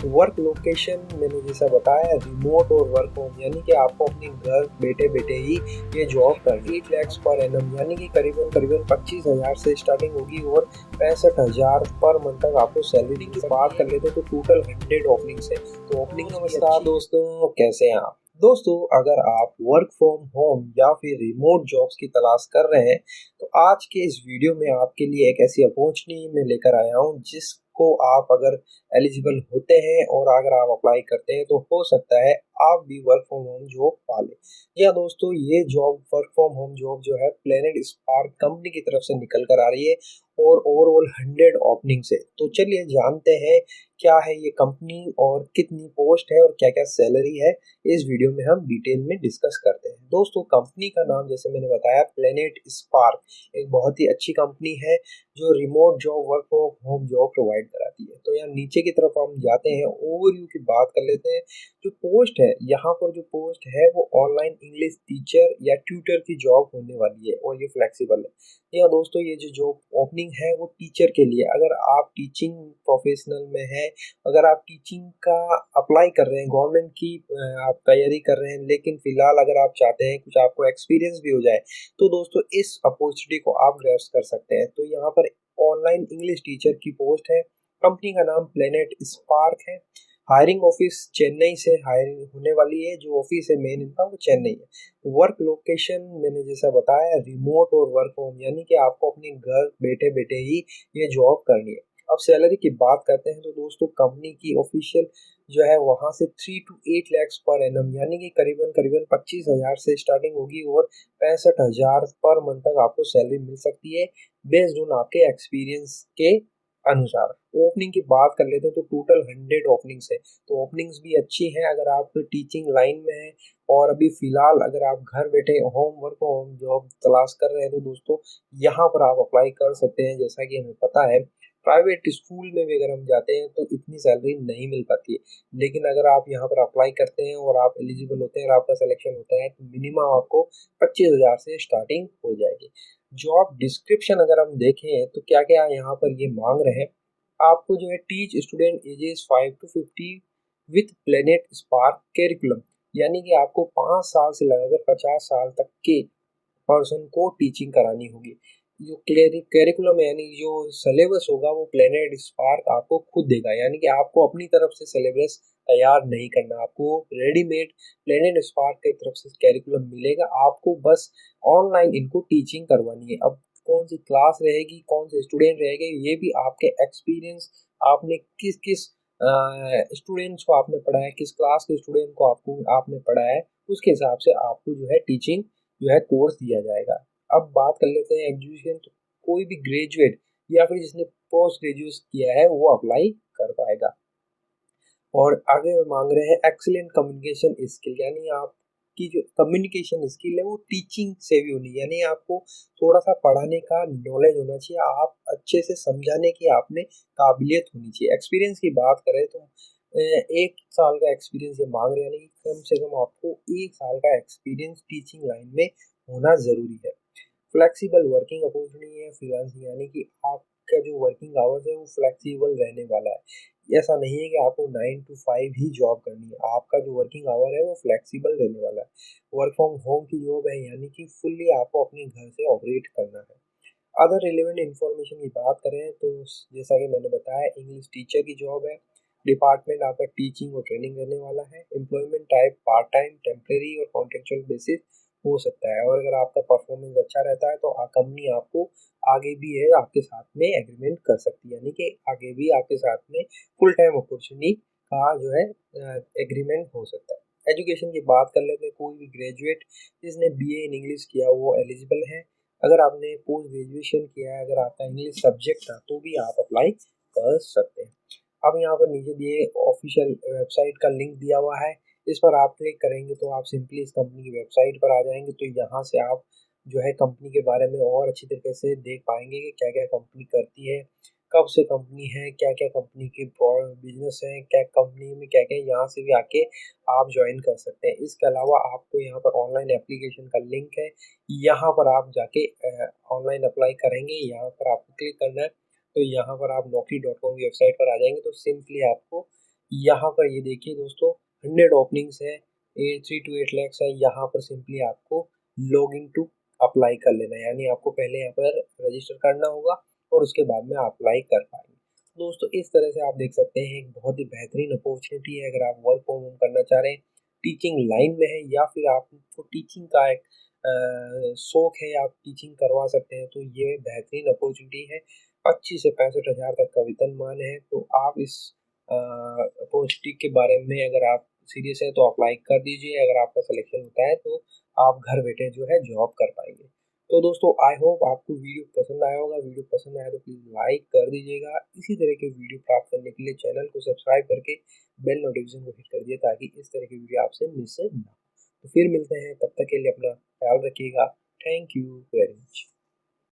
Work location मैंने जैसा बताया रिमोट और वर्क होम यानी कि आपको अपने घर बैठे बैठे ही ये जॉब करनी 8 लैक्स पर एनम यानी कि करीबन करीबन 25,000 से स्टार्टिंग होगी और 65,000 पर मंथ तक आपको सैलरी की बात कर लेते हैं तो टोटल 100 ओपनिंग्स है। तो ओपनिंग नमस्कार दोस्तों, कैसे हैं आप? दोस्तों, अगर आप वर्क फ्रॉम होम या फिर रिमोट जॉब्स की तलाश कर रहे हैं तो आज के इस वीडियो में आपके लिए एक ऐसी अपॉर्चुनिटी मैं लेकर आया हूं जिसको आप अगर एलिजिबल होते हैं और अगर आप अप्लाई करते हैं तो हो सकता है आप भी वर्क फ्रॉम होम जॉब पा लें। या दोस्तों, ये job work from home job जो है प्लेनेट स्पार्क कंपनी की तरफ से निकल कर आ रही है और ओवरऑल 100 ओपनिंग से। तो चलिए जानते हैं क्या है ये कंपनी और कितनी पोस्ट है और क्या क्या सैलरी है। इस वीडियो में हम डिटेल में डिस्कस करते हैं। दोस्तों, कंपनी का नाम जैसे मैंने बताया प्लेनेट स्पार्क एक बहुत ही अच्छी कंपनी है जो remote job work from home job provide कराती है। तो यहाँ नीचे की तरफ हम जाते हैं, ओवरव्यू की बात कर लेते हैं। जो पोस्ट है यहाँ पर जो पोस्ट है वो ऑनलाइन इंग्लिश टीचर या ट्यूटर की जॉब होने वाली है और ये फ्लेक्सिबल है। या दोस्तों, ये जो जॉब ओपनिंग है वो टीचर के लिए, अगर आप टीचिंग प्रोफेशनल में है, अगर आप टीचिंग का अप्लाई कर रहे हैं, गवर्नमेंट की आप तैयारी कर रहे हैं, लेकिन फिलहाल अगर आप चाहते हैं कुछ आपको एक्सपीरियंस भी हो जाए तो दोस्तों इस अपॉर्चुनिटी को आप ग्रैब कर सकते हैं। तो यहाँ पर ऑनलाइन इंग्लिश टीचर की पोस्ट है। कंपनी का नाम प्लेनेट स्पार्क है। हायरिंग ऑफिस चेन्नई से हायरिंग होने वाली है। जो ऑफिस है मेन इनका वो चेन्नई है। वर्क लोकेशन मैंने जैसा बताया रिमोट और वर्क होम यानी कि आपको अपने घर बैठे बैठे ही ये जॉब करनी है। अब सैलरी की बात करते हैं तो दोस्तों कंपनी की ऑफिशियल जो है वहां से 3 to 8 लैक्स पर एनम यानी कि करीबन करीबन 25,000 से स्टार्टिंग होगी और 65,000 पर मंथ तक आपको सैलरी मिल सकती है बेस्ड ऑन आपके एक्सपीरियंस के अनुसार। ओपनिंग की बात कर लेते हैं तो टोटल 100 ओपनिंग्स है। तो ओपनिंग्स भी अच्छी है अगर आप टीचिंग लाइन में है और अभी फिलहाल अगर आप घर बैठे होम वर्क होम जॉब तलाश कर रहे हैं तो दोस्तों यहाँ पर आप अप्लाई कर सकते हैं। जैसा कि हमें पता है प्राइवेट स्कूल में भी अगर हम जाते हैं तो इतनी सैलरी नहीं मिल पाती है, लेकिन अगर आप यहाँ पर अप्लाई करते हैं और आप एलिजिबल होते हैं और आपका सिलेक्शन होता है तो मिनिमम आपको 25,000 से स्टार्टिंग हो जाएगी। जॉब डिस्क्रिप्शन अगर हम देखें तो क्या क्या यहाँ पर ये मांग रहे हैं, आपको जो है teach student ages 5 to 50 with Planet Spark curriculum यानी कि आपको 5 साल से लगाकर 50 साल तक के पर्सन को टीचिंग करानी होगी। जो कैरिकुलम यानी जो सिलेबस होगा वो प्लेनेट स्पार्क आपको खुद देगा, यानी कि आपको अपनी तरफ से सिलेबस तैयार नहीं करना, आपको रेडीमेड प्लेनेट स्पार्क की तरफ से कैरिकुलम मिलेगा। आपको बस ऑनलाइन इनको टीचिंग करवानी है। अब कौन सी क्लास रहेगी, कौन से स्टूडेंट रहेंगे, ये भी आपके एक्सपीरियंस, आपने किस किस स्टूडेंट्स को आपने पढ़ाया, किस क्लास के स्टूडेंट को आपको आपने पढ़ाया है, उसके हिसाब से आपको जो है टीचिंग जो है कोर्स दिया जाएगा। अब बात कर लेते हैं एग्जीक्यूशन। तो कोई भी ग्रेजुएट या फिर जिसने पोस्ट ग्रेजुएट किया है वो अप्लाई कर पाएगा। और आगे मांग रहे हैं एक्सीलेंट कम्युनिकेशन स्किल, यानी आपकी जो कम्युनिकेशन स्किल है वो टीचिंग से भी होनी, यानी आपको थोड़ा सा पढ़ाने का नॉलेज होना चाहिए, आप अच्छे से समझाने की आप में काबिलियत होनी चाहिए। एक्सपीरियंस की बात करें तो 1 साल का एक्सपीरियंस ये मांग रहे हैं, यानी कि कम से कम आपको 1 साल का एक्सपीरियंस टीचिंग लाइन में होना जरूरी है। फ्लेक्सिबल वर्किंग अपॉर्चुनिटी है फ्रीलांसिंग, यानी कि आपका जो वर्किंग आवर्स है वो फ्लेक्सिबल रहने वाला है। ऐसा नहीं है कि आपको 9 to 5 ही जॉब करनी है, आपका जो वर्किंग आवर है वो फ्लेक्सिबल रहने वाला है। वर्क फ्रॉम होम की जॉब है, यानी कि फुल्ली आपको अपने घर से ऑपरेट करना है। अदर रिलेवेंट इन्फॉर्मेशन की बात करें तो जैसा कि मैंने बताया इंग्लिश टीचर की जॉब है। डिपार्टमेंट आपका टीचिंग और ट्रेनिंग रहने वाला है। Employment type part time, temporary और कॉन्ट्रेक्चुअल बेसिस हो सकता है, और अगर आपका परफॉर्मेंस अच्छा रहता है तो कंपनी आपको आगे भी है आपके साथ में एग्रीमेंट कर सकती है, यानी कि आगे भी आपके साथ में फुल टाइम अपॉर्चुनिटी का जो है एग्रीमेंट हो सकता है। एजुकेशन की बात कर लेते हैं, कोई भी ग्रेजुएट जिसने बीए इन इंग्लिश किया वो एलिजिबल है। अगर आपने पोस्ट ग्रेजुएशन किया है, अगर आपका इंग्लिश सब्जेक्ट था तो भी आप अप्लाई कर सकते हैं। अब यहाँ पर नीचे दिए ऑफिशियल वेबसाइट का लिंक दिया हुआ है, इस पर आप क्लिक करेंगे तो आप सिंपली इस कंपनी की वेबसाइट पर आ जाएंगे। तो यहाँ से आप जो है कंपनी के बारे में और अच्छी तरीके से देख पाएंगे कि क्या क्या कंपनी करती है, कब से कंपनी है, क्या क्या कंपनी की बिजनेस है, क्या कंपनी में क्या क्या, यहाँ से भी आके आप ज्वाइन कर सकते हैं। इसके अलावा आपको यहाँ पर ऑनलाइन एप्लीकेशन का लिंक है, यहाँ पर आप जाके ऑनलाइन अप्लाई करेंगे, यहाँ पर आपको क्लिक करना है। तो यहाँ पर आप Naukri.com की वेबसाइट पर आ जाएंगे तो सिंपली आपको यहाँ पर ये देखिए दोस्तों 100 ओपनिंग्स है, 3 to 8 लैक्स है। यहाँ पर सिंपली आपको लॉग इन टू अप्लाई कर लेना है, यानी आपको पहले यहाँ पर रजिस्टर करना होगा और उसके बाद में अप्लाई कर पाएंगे। दोस्तों इस तरह से आप देख सकते हैं एक बहुत ही बेहतरीन अपॉर्चुनिटी है। अगर आप वर्क फ्रॉम होम करना चाह रहे हैं, टीचिंग लाइन में है, या फिर आपको टीचिंग का एक शौक है, आप टीचिंग करवा सकते हैं, तो ये बेहतरीन अपॉर्चुनिटी है। 25 से 65 हज़ार तक का वेतनमान है। तो आप इस अपॉर्चुनिटी के बारे में अगर आप सीरियस हैं तो अप्लाई कर दीजिए। अगर आपका सिलेक्शन होता है तो आप घर बैठे जो है जॉब कर पाएंगे। तो दोस्तों आई होप आपको वीडियो पसंद आया होगा। वीडियो पसंद आया तो प्लीज़ लाइक कर दीजिएगा। इसी तरह के वीडियो प्राप्त करने के लिए चैनल को सब्सक्राइब करके बेल नोटिफिकेशन को हिट कर दिए, ताकि इस तरह की वीडियो आपसे मिस ना हो। तो फिर मिलते हैं, तब तक के लिए अपना ख्याल रखिएगा। Thank you very much.